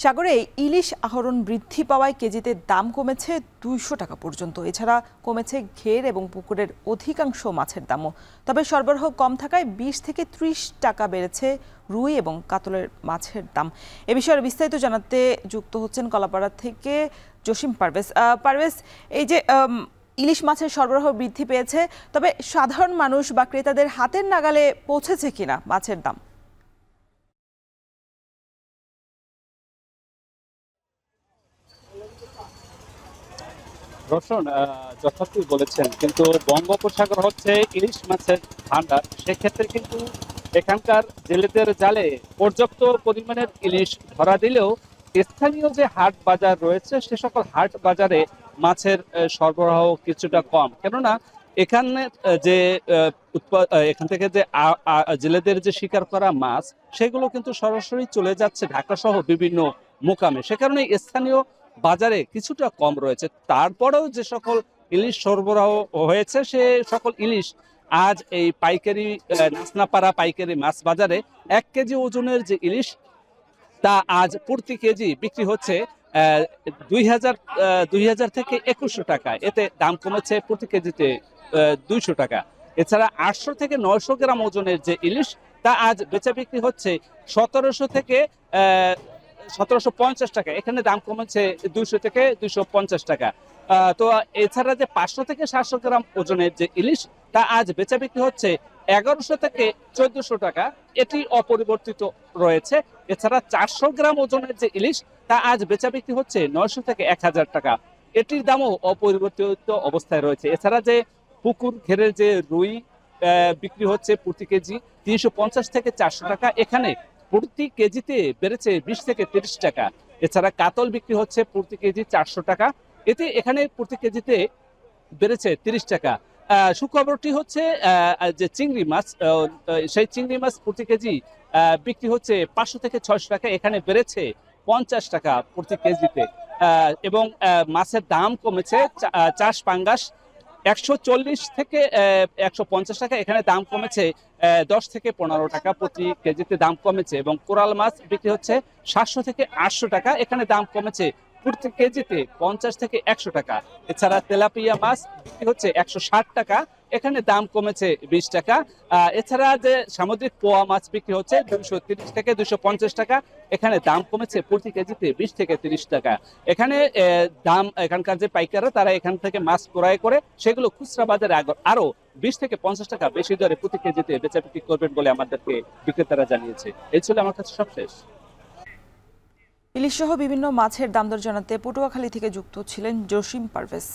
সাগরে ইলিশ আহরণ বৃদ্ধি পাওয়ায় কেজিতে দাম কমেছে 200 টাকা পর্যন্ত। এছাড়া কমেছে ঘের এবং পুকুরের অধিকাংশ মাছের দামও। তবে সরবরাহ কম থাকায় 20 থেকে 30 টাকা বেড়েছে রুই এবং কাতলের মাছের দাম। এ বিষয়ে বিস্তারিত জানাতে যুক্ত হচ্ছেন কলাপাড়া থেকে জসিম পারভেজ। পারভেজ, এই যে ইলিশ মাছের সরবরাহ বৃদ্ধি পেয়েছে, তবে সাধারণ মানুষ বা ক্রেতাদের হাতের নাগালে পৌঁছেছে কিনা মাছের দাম? রোশন যথার্থই বলেছেন, কিন্তু বঙ্গোপসাগর হচ্ছে ইলিশ মাছের ভান্ডার। সেক্ষেত্রে কিন্তু এখানকার জেলেদের জালে পর্যাপ্ত পরিমাণের ইলিশ ধরা দিলেও স্থানীয় যে হাট বাজার রয়েছে সে সকল হাট বাজারে মাছের সরবরাহ কিছুটা কম। কেননা এখানে যে এখান থেকে যে জেলেদের যে শিকার করা মাছ সেগুলো কিন্তু সরাসরি চলে যাচ্ছে ঢাকা সহ বিভিন্ন মোকামে। সে কারণে স্থানীয় বাজারে কিছুটা কম রয়েছে। তারপরেও যে সকল ইলিশ সরবরাহ হয়েছে সে সকল ইলিশ আজ এই পাইকারি নাসনাপাড়া পাইকারি মাছ বাজারে 1 কেজি ওজনের যে ইলিশ তা আজ প্রতি কেজি বিক্রি হচ্ছে 2000 থেকে 2100 টাকা। এতে দাম কমেছে প্রতি কেজিতে 200 টাকা। এছাড়া 800 থেকে 900 গ্রাম ওজনের যে ইলিশ তা আজ বেচা বিক্রি হচ্ছে 1700 থেকে 1750 টাকা। এখানে দাম কমেছে 200 থেকে 250 টাকা। তো এছাড়া যে 500 থেকে 700 গ্রাম ওজনের যে ইলিশ তা আজ বেচা বিক্রি হচ্ছে 1100 থেকে 1400 টাকা। এটি অপরিবর্তিত রয়েছে। এছাড়া 400 গ্রাম ওজনের যে ইলিশ তা আজ বেচা বিক্রি হচ্ছে 900 থেকে 1000 টাকা। এটির দামও অপরিবর্তিত অবস্থায় রয়েছে। এছাড়া যে পুকুর ঘেরের যে রুই বিক্রি হচ্ছে প্রতি কেজি 350 থেকে 400 টাকা। এখানে প্রতি কেজিতে বেড়েছে 20 থেকে 30 টাকা। এছাড়া কাতল বিক্রি হচ্ছে প্রতি কেজি 400 টাকা। এতে এখানে প্রতি কেজিতে বেড়েছে 30 টাকা। সুখবরটি হচ্ছে যে চিংড়ি মাছ, সেই চিংড়ি মাছ প্রতি কেজি বিক্রি হচ্ছে 500 থেকে 600 টাকা। এখানে বেড়েছে 50 টাকা প্রতি কেজিতে। এবং মাছের দাম কমেছে। চাষ পাঙ্গাস 140 থেকে 150 টাকা। এখানে দাম কমেছে 10 থেকে 15 টাকা প্রতি কেজিতে দাম কমেছে। এবং কোরাল মাছ বিক্রি হচ্ছে 700 থেকে 800 টাকা। এখানে দাম কমেছে প্রতি কেজিতে 50 থেকে 100 টাকা। এছাড়া তেলাপিয়া মাছ বিক্রি হচ্ছে 160 টাকা। এখানে দাম কমেছে 20 টাকা। এছাড়া যে সামুদ্রিক পোয়া মাছ বিক্রি হচ্ছে 230 থেকে 250 টাকা। এখানে দাম কমেছে প্রতি কেজিতে 20 থেকে 30 টাকা। এখানে দাম এখানকার যে পাইকাররা তারা এখান থেকে মাছ ক্রয় করে সেগুলো খুচরা বাজারে আরো 20 থেকে 50 টাকা বেশি দরে প্রতি কেজিতে বেচা বিক্রি করবেন বলে আমাদেরকে বিক্রেতারা জানিয়েছে। এই ছিল আমার কাছে সবশেষ। ইলিশ সহ বিভিন্ন মাছের দাম দর জানাতে পটুয়াখালী থেকে যুক্ত ছিলেন জসিম পারভেজ।